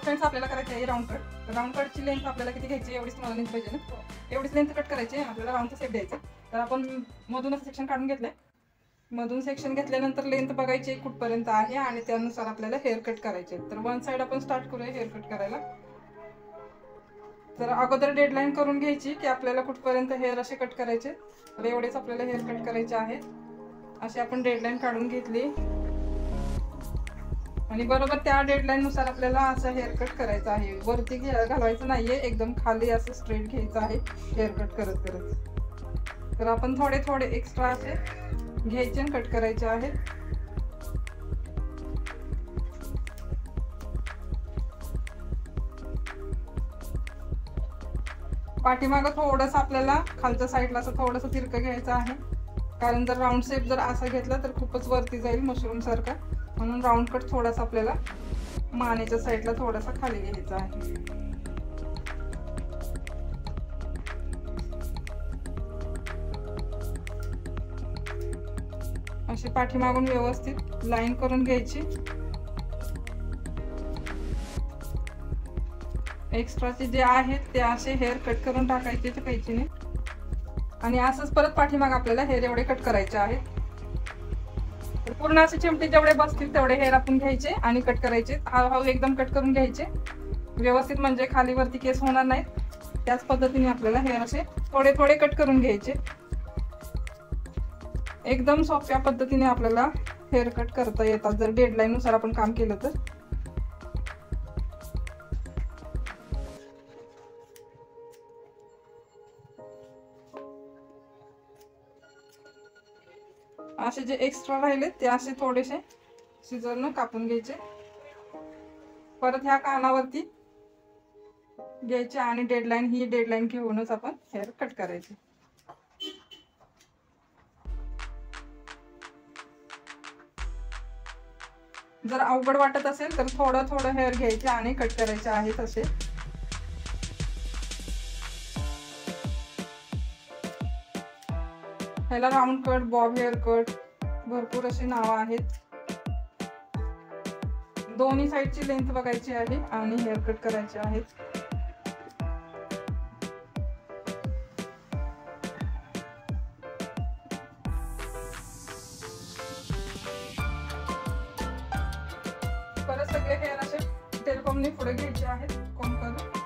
Friends आपल्याला करायची आहे राऊंड कट. राऊंड कटची लेंथ आपल्याला किती घ्यायची, एवढीच तुम्हाला लेंथ पाहिजे ना, एवढीच लेंथ कट करायची. आपल्याला राऊंडचा शेप द्यायचा. तर आपण मधूनच सेक्शन काढून घेतलंय. मधून सेक्शन घेतल्यानंतर लेंथ बघायची कुठपर्यंत आहे आणि त्यानुसार आपल्याला हेअर कट करायचे. तर वन साइड आपण स्टार्ट करूया हेअर कट करायला. तर अगोदर डेडलाईन करून घ्यायची की आपल्याला कुठपर्यंत हेअर असे कट करायचे. तर एवढेच आपल्याला हेअर कट करायचे आहेत. अशी आपण डेडलाईन काढून घेतली आणि बरोबर त्या डेडलाईन नुसार आपल्याला असं हेअर कट करायचं आहे. वरती घालवायचं नाहीये, एकदम खाली असं स्ट्रेट घ्यायचं आहे हेअर कट करत करत. तर आपण थोडे थोडे एक्स्ट्रा असे घ्यायचे आणि कट करायचे आहेत. पाठीमागं थोडस आपल्याला खालच्या साईडला असं थोडंसं तिरकं घ्यायचं आहे, कारण जर राऊंड शेप जर असा घेतला तर खूपच वरती जाईल मशरूम सारखा. म्हणून राऊंड कट थोडासा आपल्याला मानेच्या साईडला थोडासा खाली घ्यायचा आहे. अशी पाठीमागून व्यवस्थित लाईन करून घ्यायची. एक्स्ट्राचे जे आहेत ते असे हेअर कट करून टाकायचे कैचीने आणि असंच परत पाठीमाग आपल्याला हेअर एवढे कट करायचे आहेत. पूर्ण असे चिमटे जेवढे बसतील तेवढे हेअर आपण घ्यायचे आणि कट करायचे. हळूहळू एकदम कट करून घ्यायचे व्यवस्थित, म्हणजे खाली वरती केस होणार नाहीत. त्याच पद्धतीने आपल्याला हेअर असे थोडे थोडे कट करून घ्यायचे. एकदम सोप्या पद्धतीने आपल्याला हेअर कट करता येतात जर डेडलाईन नुसार आपण काम केलं तर. असे जे एक्स्ट्रा राहिले ते असे थोडेसे सिझरनं कापून घ्यायचे. परत ह्या कानावरती घ्यायचे आणि डेडलाईन ही डेडलाईन घेऊनच आपण हेअर कट करायचे. जर अवघड वाटत असेल तर थोडं थोडं हेअर घ्यायचे आणि कट करायचे आहेत असे. ह्याला round cut, Bob hair cut, भरपूर अशी नावं आहेत. दोन्ही साईडची लेंथ बघायची आहे आणि हेअर कट करायचे आहेत. परत सगळे हेअर असे टेलकॉमने पुढे घ्यायचे आहेत कोंब करून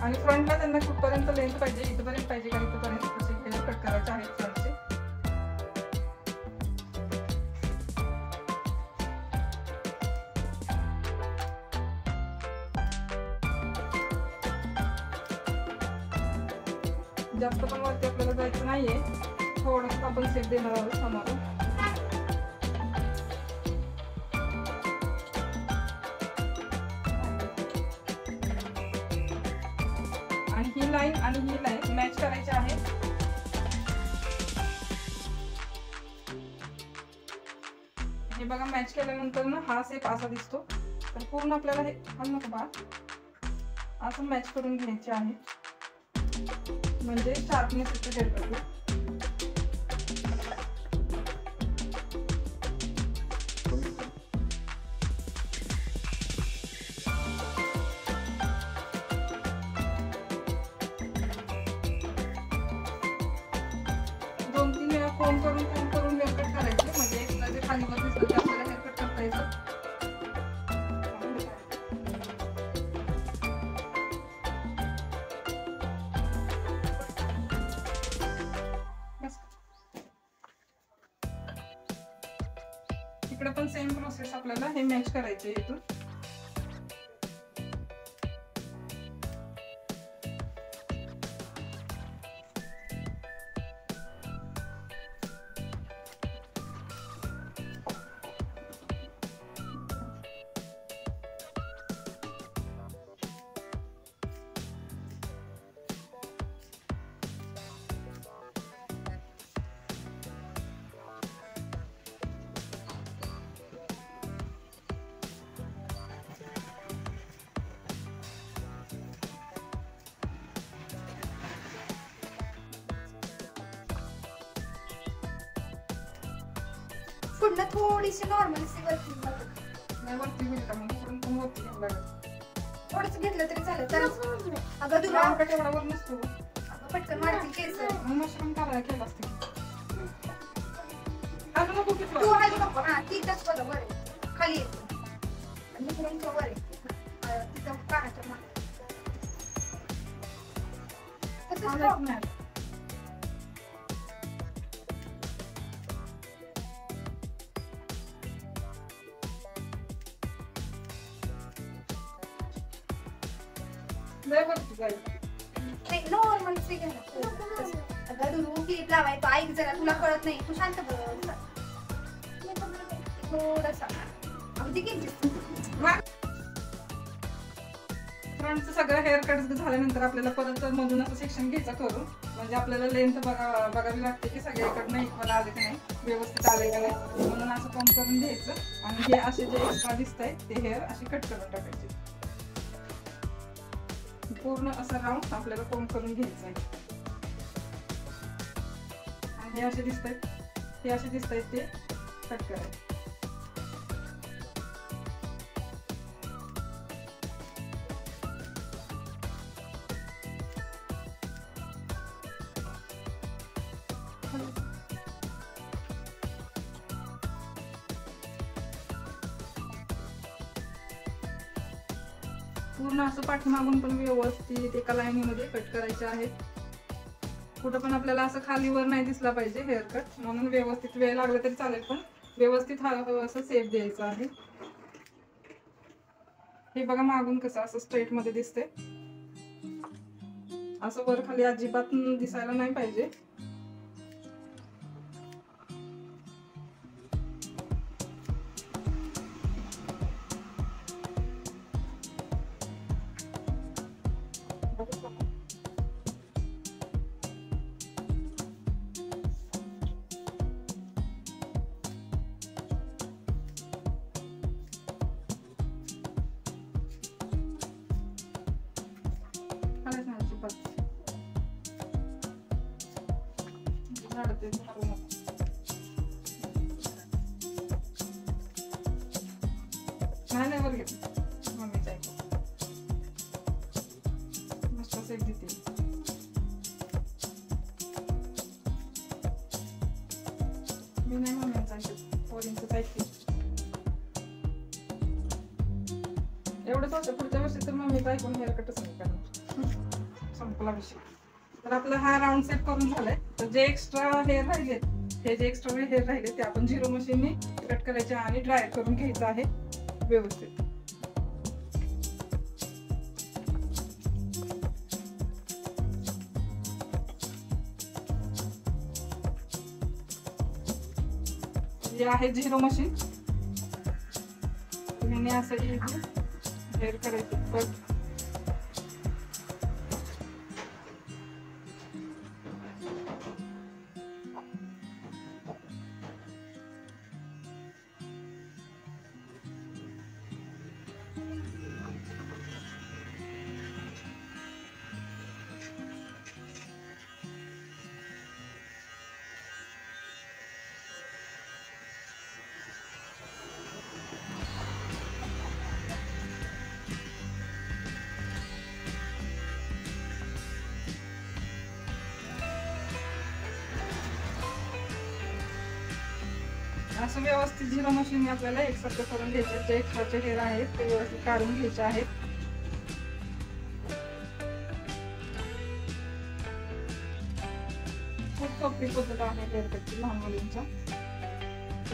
आणि फ्रंटला त्यांना कुठपर्यंत लेंथ पाहिजे, इथपर्यंत पाहिजे का इथपर्यंत असे हेअर कट करायचे आहेत फ्रंटचे. जास्त पण वरती आपल्याला जायचं नाहीये, थोडंसं आपण शेप देणार आहोत समोरून. आणि ही लाईन आणि ही लाईन मॅच करायची आहे. हे बघा मॅच केल्यानंतर ना हा शेप असा दिसतो. तर पूर्ण आपल्याला हे नको बा असं मॅच करून घ्यायचे आहे, म्हणजे शार्पनेस इथे हेअर कट. दोन तीन वेळा कोंब करून हेअर कट करायचे, म्हणजे एक्स्ट्रा जे खाली वर दिसतं ते आपल्याला हेअर कट करता येतं. इकडे पण सेम प्रोसेस आपल्याला हे मॅच करायचे इथून. पुन्हा थोडीशी नॉर्मल सी वरती नाही वरती होईल का मग पण वरती घ्यावं लागेल. थोडंसं घेतलं तरी चालेल. तर अगं तुला लांब कट एवढा वर नसतो. पटकन वाढतील केस. मशरूम करायला केलं असतं की. अजून नको की तू हलू नको. हा ती टच बघ वर आहे. खाली येते आणि इकडून तो वर आहे. तिथं कानाच्या मागे. चालत नाही. लय वरती जाईल. नाही नॉर्मल सी घे ना. अगं तू क्लिप लावायचं ऐक जरा तुला कळत नाही. तू शांत बघ. थोडंसं अगदी किती फ्रंटचं सगळं हेअर कट झाल्यानंतर आपल्याला परत मधून असं सेक्शन घ्यायचं करून, म्हणजे आपल्याला लेंथ बघावी लागते की सगळीकडनं इक्वल आले की नाही, व्यवस्थित आले का नाही, म्हणून असं कॉम करून घ्यायचं. आणि हे असे जे एक्स्ट्रा दिसत आहे ते हेअर असे कट करून टाकायचे. पूर्ण असं राऊंड आपल्याला कॉम करून घ्यायचं आहे. आणि हे असे दिसत आहेत ते कट करायचे. पूर्ण असं पाठीमागून पण व्यवस्थित एका लाईनीमध्ये कट करायचे आहेत. कुठं पण आपल्याला असं खालीवर नाही दिसला पाहिजे हेअर कट, म्हणून व्यवस्थित वेळ लागला तरी चालेल, पण व्यवस्थित असं सेप द्यायचं आहे. हे बघा मागून कसं असं स्ट्रेट मध्ये दिसते. असं वर खाली अजिबात दिसायला नाही पाहिजे. नाही वर घेत मम्मीचा ऐकू मस्त सेट देते. मी नाही मम्मीचा ऐकत, पोरींचंच ऐकते. एवढंच होतं, पुढच्या वर्षी तर मम्मीचा ऐकून हेअर कटच नाही करणार. संपला विषय. तर आपला हा राऊंड सेट करून झालाय. तर जे एक्स्ट्रा हेअर राहिले, हे जे एक्स्ट्रा हेअर राहिले ते आपण झिरो मशीनने कट करायचे आणि ड्राय करून घ्यायचं आहे व्यवस्थित. हे आहे झिरो मशीन. तुम्ही असं इझी हेअर करायचं कट. असं व्यवस्थित झिरो मशीन आपल्याला एकसारखं करून घ्यायचे. जे एक्स्ट्राचे हेअर आहेत ते व्यवस्थित काढून घ्यायचे आहेत. खूप सोपी पद्धत आहे हेअर कटची लहान मुलींच्या.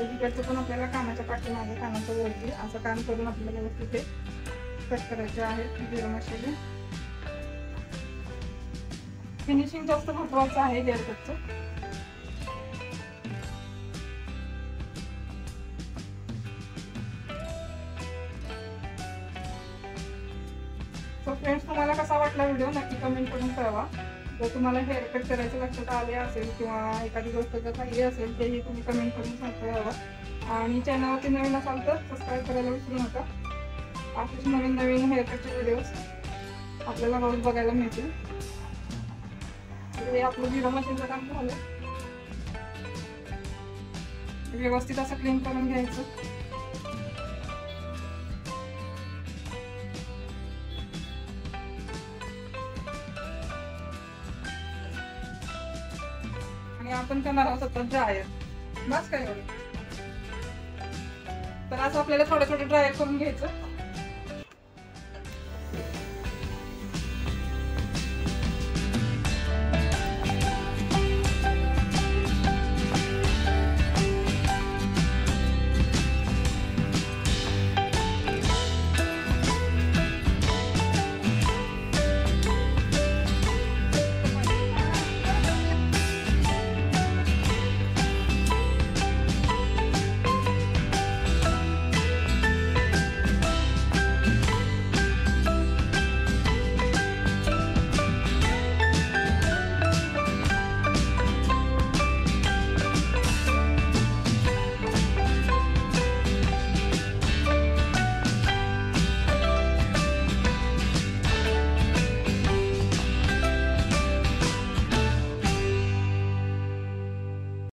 इकडचं पण आपल्याला कानाच्या पाठीमागे कानाच्या वरती असं काम करून आपल्याला व्यवस्थित ते कट करायचे आहेत झिरो मशीन. फिनिशिंग जास्त महत्वाचं आहे हेअर कटचं. सो फ्रेंड्स, तुम्हाला कसा वाटला व्हिडिओ नक्की कमेंट करून कळवा. जर तुम्हाला हेअर कट करायचं लक्षात आले असेल किंवा एखादी गोष्ट जर पाहिजे असेल तेही तुम्ही कमेंट करून सांगता यावं. आणि चॅनलवरती नवीन असाल तर सबस्क्राईब करायला विसरू नका. असेच नवीन नवीन हेअर कटचे व्हिडिओज आपल्याला रोज बघायला मिळतील. हे आपलं झिरो मशीनचं काम झालं. व्यवस्थित असं क्लीन करून घ्यायचं. आणि आपण करणार आहोत आता ड्रायर. बस काय एवढं. तर असं आपल्याला थोडं थोडं ड्रायर करून घ्यायचं.